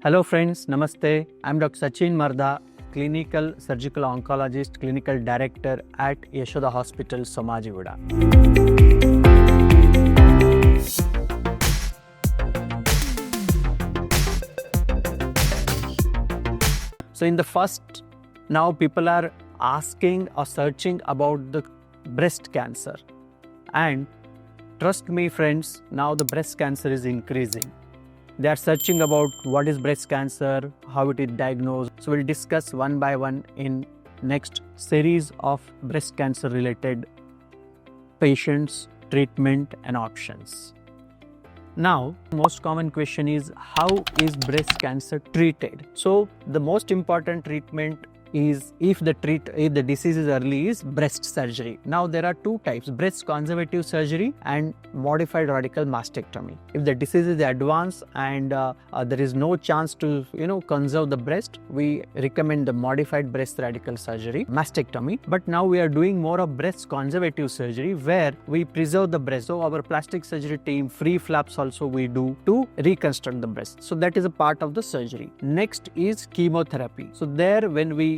Hello friends, Namaste. I'm Dr. Sachin Marda, Clinical Surgical Oncologist, Clinical Director at Yashoda Hospitals, Somajiguda. So in the first, now people are asking or searching about the breast cancer. And trust me friends, now the breast cancer is increasing. They are searching about what is breast cancer, how it is diagnosed. So we'll discuss one by one in next series of breast cancer related patients, treatment and options. Now, most common question is how is breast cancer treated? So the most important treatment is if the disease is early is breast surgery. Now there are two types, breast conservative surgery and modified radical mastectomy. If the disease is advanced and there is no chance to conserve the breast, we recommend the modified breast radical surgery, mastectomy. But now we are doing more of breast conservative surgery where we preserve the breast. So our plastic surgery team, free flaps also we do to reconstruct the breast. So that is a part of the surgery. Next is chemotherapy. So there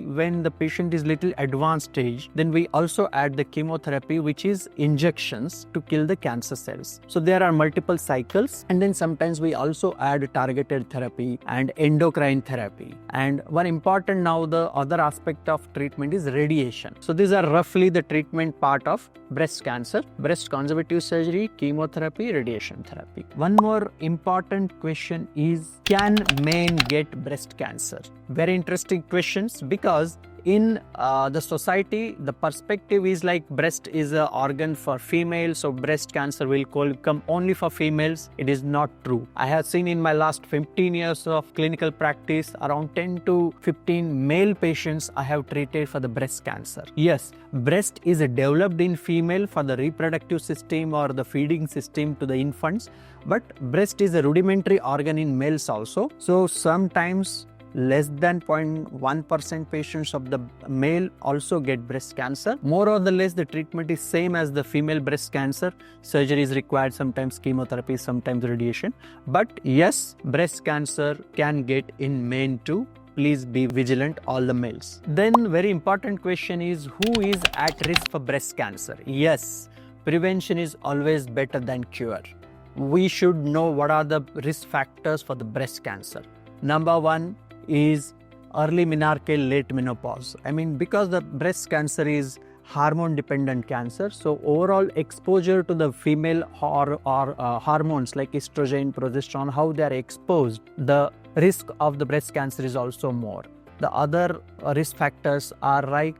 when the patient is little advanced stage, then we also add the chemotherapy, which is injections to kill the cancer cells. So there are multiple cycles, and then sometimes we also add targeted therapy and endocrine therapy. And one important now the other aspect of treatment is radiation. So these are roughly the treatment part of breast cancer: breast conservative surgery, chemotherapy, radiation therapy. One more important question is, can men get breast cancer? Very interesting questions, because in the society, the perspective is like breast is an organ for females, so breast cancer will come only for females. It is not true. I have seen in my last 15 years of clinical practice, around 10 to 15 male patients I have treated for the breast cancer. Yes, breast is developed in female for the reproductive system or the feeding system to the infants, but breast is a rudimentary organ in males also. So sometimes less than 0.1% patients of the male also get breast cancer. More or less the treatment is same as the female breast cancer. Surgery is required, sometimes chemotherapy, sometimes radiation. But yes, breast cancer can get in men too. Please be vigilant, all the males. Then very important question is, who is at risk for breast cancer? Yes, prevention is always better than cure. We should know what are the risk factors for the breast cancer. Number one is early menarche, late menopause. Because the breast cancer is hormone dependent cancer, so overall exposure to the female hormones like estrogen, progesterone, how they are exposed, the risk of the breast cancer is also more. The other risk factors are like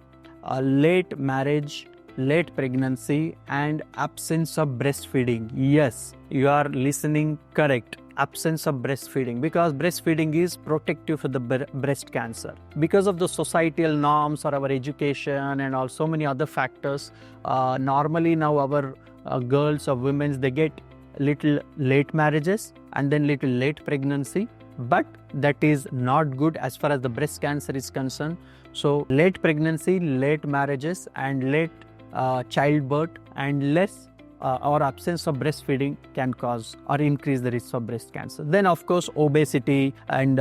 late marriage, late pregnancy and absence of breastfeeding. Yes, you are listening correct. Absence of breastfeeding, because breastfeeding is protective for the breast cancer. Because of the societal norms or our education and also many other factors, normally now our girls or women, they get little late marriages and then little late pregnancy. But that is not good as far as the breast cancer is concerned. So late pregnancy, late marriages and late childbirth and less or absence of breastfeeding can cause or increase the risk of breast cancer. Then of course obesity and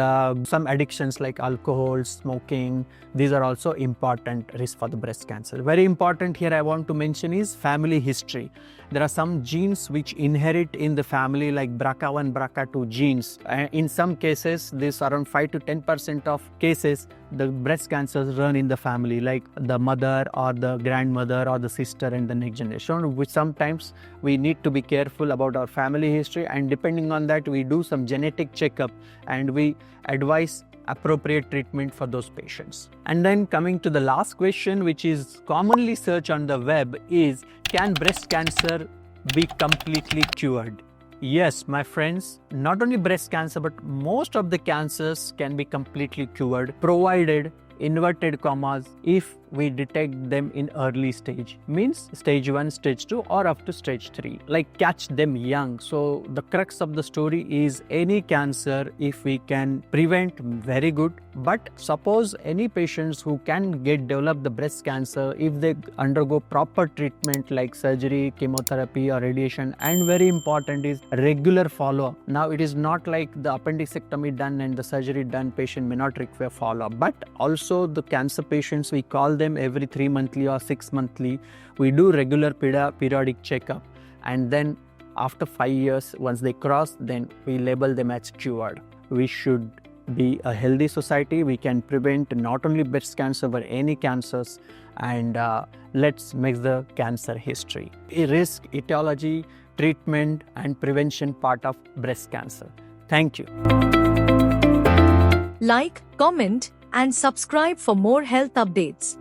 some addictions like alcohol, smoking, these are also important risk for the breast cancer. Very important here I want to mention is family history. There are some genes which inherit in the family like BRCA1, BRCA2 genes. In some cases, this around 5 to 10% of cases, the breast cancers run in the family, like the mother or the grandmother or the sister and the next generation, which sometimes we need to be careful about our family history, and depending on that we do some genetic checkup and we advise appropriate treatment for those patients. And then coming to the last question, which is commonly searched on the web, is, can breast cancer be completely cured? Yes, my friends, not only breast cancer, but most of the cancers can be completely cured, provided, inverted commas, if we detect them in early stage, means stage 1, stage 2 or up to stage 3, like catch them young. So the crux of the story is any cancer, if we can prevent, very good. But suppose any patients who can develop the breast cancer, if they undergo proper treatment like surgery, chemotherapy or radiation, and very important is regular follow-up. Now it is not like the appendicectomy done and the surgery done, patient may not require follow-up, but also the cancer patients, we call them every 3 monthly or 6 monthly. We do regular periodic checkup, and then after 5 years, once they cross, then we label them as cured. We should be a healthy society. We can prevent not only breast cancer but any cancers, and let's make the cancer history. Risk, etiology, treatment and prevention part of breast cancer. Thank you. Like, comment and subscribe for more health updates.